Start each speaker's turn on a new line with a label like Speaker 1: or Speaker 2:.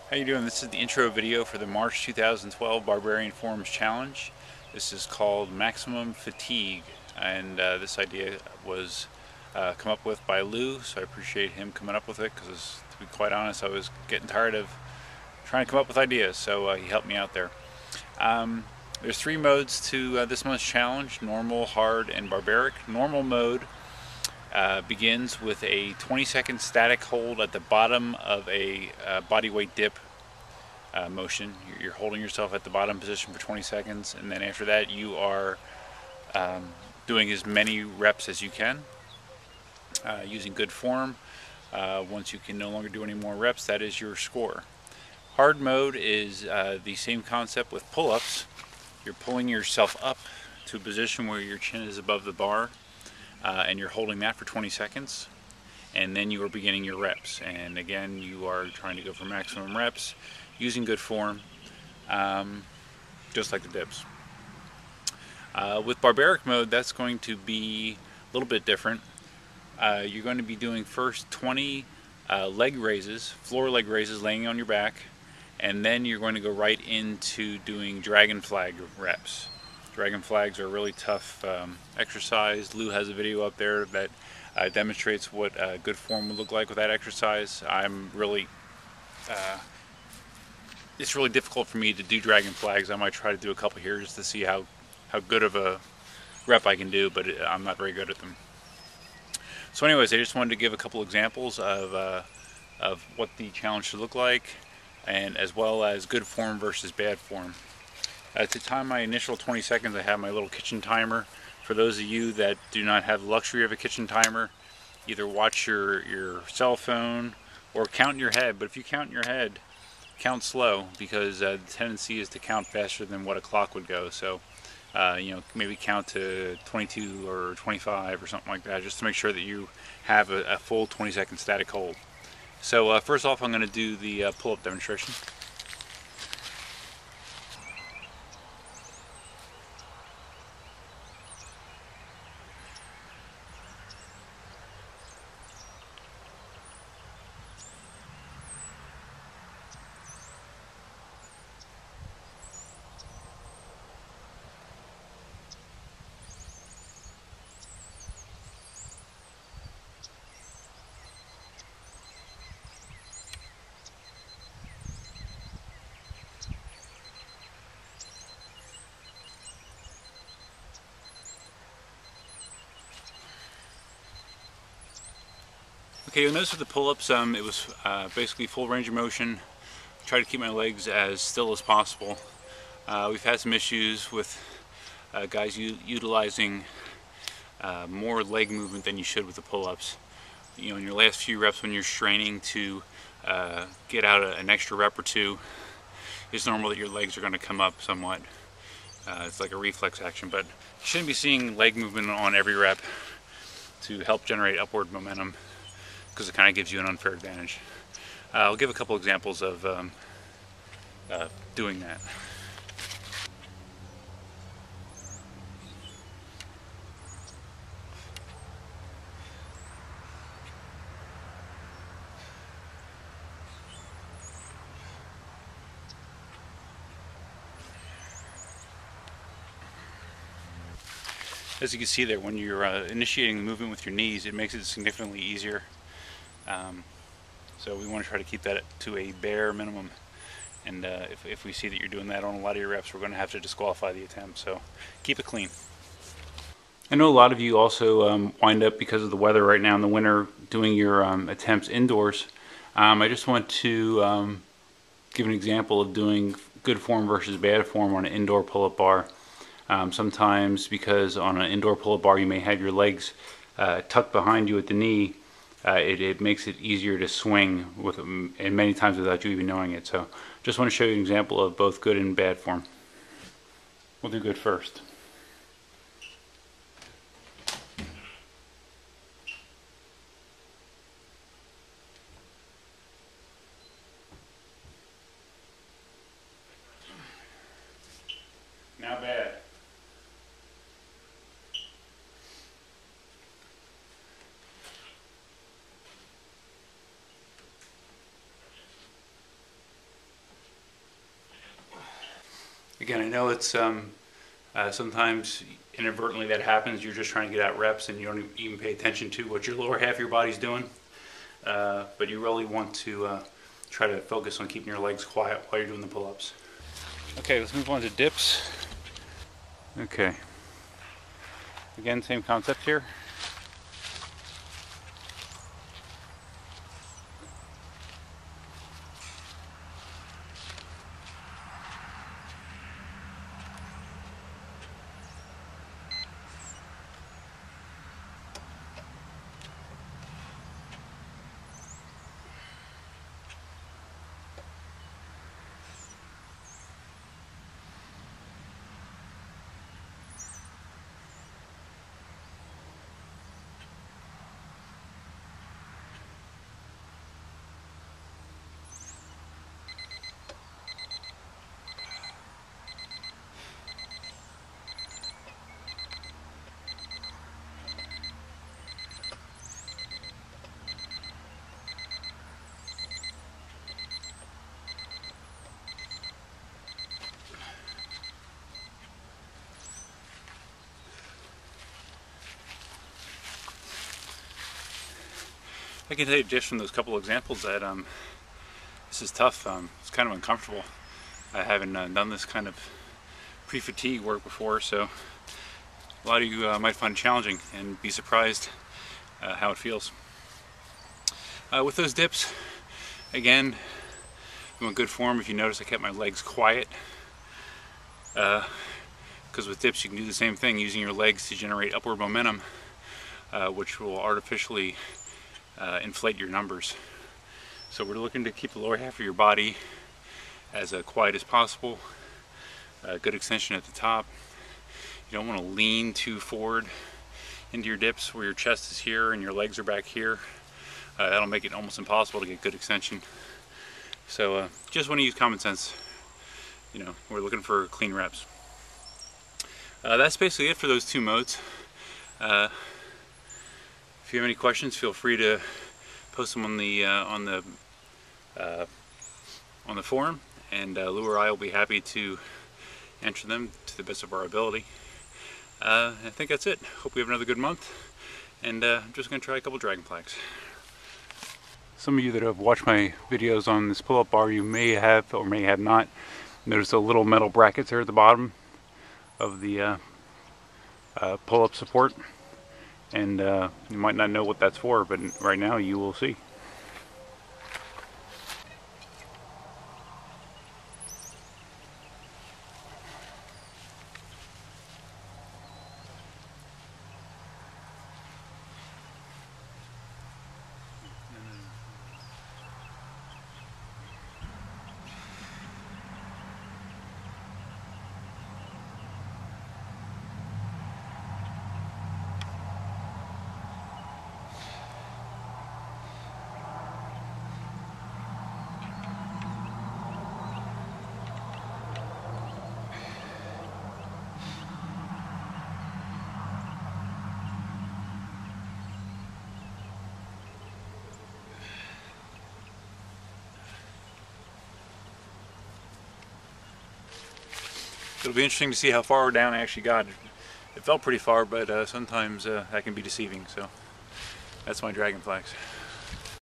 Speaker 1: How you doing? This is the intro video for the March 2012 Barbarian Forums Challenge. This is called Maximum Fatigue, and this idea was come up with by Lou, so I appreciate him coming up with it because, to be quite honest, I was getting tired of trying to come up with ideas, so he helped me out there. There's three modes to this month's challenge: normal, hard, and barbaric. Normal mode begins with a 20-second static hold at the bottom of a body weight dip motion. You're holding yourself at the bottom position for 20 seconds, and then after that you are doing as many reps as you can using good form. Once you can no longer do any more reps, that is your score. Hard mode is the same concept with pull-ups. You're pulling yourself up to a position where your chin is above the bar, and you're holding that for 20 seconds, and then you are beginning your reps. And again, you are trying to go for maximum reps using good form, just like the dips. With barbaric mode, that's going to be a little bit different. You're going to be doing first 20 leg raises, floor leg raises, laying on your back, and then you're going to go right into doing dragon flag reps. Dragon flags are a really tough exercise. Lou has a video up there that demonstrates what good form would look like with that exercise. It's really difficult for me to do dragon flags. I might try to do a couple here just to see how good of a rep I can do, but I'm not very good at them. So anyways, I just wanted to give a couple examples of what the challenge should look like, and as well as good form versus bad form. To time my initial 20 seconds, I have my little kitchen timer. For those of you that do not have the luxury of a kitchen timer, either watch your cell phone or count in your head. But if you count in your head, count slow, because the tendency is to count faster than what a clock would go. So maybe count to 22 or 25 or something like that, just to make sure that you have a full 20-second static hold. So first off, I'm going to do the pull-up demonstration. Okay, you'll notice with the pull-ups, it was basically full range of motion. Try to keep my legs as still as possible. We've had some issues with guys utilizing more leg movement than you should with the pull-ups. You know, in your last few reps, when you're straining to get out an extra rep or two, it's normal that your legs are going to come up somewhat. It's like a reflex action, but you shouldn't be seeing leg movement on every rep to help generate upward momentum, because it kind of gives you an unfair advantage. I'll give a couple examples of doing that. As you can see there, when you're initiating the movement with your knees, it makes it significantly easier. So we want to try to keep that to a bare minimum, and if we see that you're doing that on a lot of your reps, we're going to have to disqualify the attempt, so keep it clean. I know a lot of you also wind up, because of the weather right now in the winter, doing your attempts indoors. I just want to give an example of doing good form versus bad form on an indoor pull-up bar. Sometimes, because on an indoor pull-up bar you may have your legs tucked behind you at the knee, it makes it easier to swing with, and many times without you even knowing it. So just want to show you an example of both good and bad form. We'll do good first. Now bad. Again, I know it's sometimes inadvertently that happens. You're just trying to get out reps and you don't even pay attention to what your lower half of your body's doing. But you really want to try to focus on keeping your legs quiet while you're doing the pull-ups. Okay, let's move on to dips. Okay. Again, same concept here. I can tell you just from those couple examples that this is tough. It's kind of uncomfortable. I haven't done this kind of pre-fatigue work before, so a lot of you might find it challenging and be surprised how it feels. With those dips, again, I'm in good form. If you notice, I kept my legs quiet because with dips you can do the same thing, using your legs to generate upward momentum, which will artificially inflate your numbers. So we're looking to keep the lower half of your body as quiet as possible. Good extension at the top. You don't want to lean too forward into your dips where your chest is here and your legs are back here. That'll make it almost impossible to get good extension. So just want to use common sense. You know, we're looking for clean reps. That's basically it for those two modes. If you have any questions, feel free to post them on the forum, and Lou or I will be happy to answer them to the best of our ability. I think that's it. Hope we have another good month, and I'm just going to try a couple dragon flags. Some of you that have watched my videos on this pull-up bar, you may have or may have not noticed the little metal brackets there at the bottom of the pull-up support. And you might not know what that's for, but right now you will see. It'll be interesting to see how far down I actually got. It felt pretty far, but sometimes that can be deceiving. So that's my dragon flags.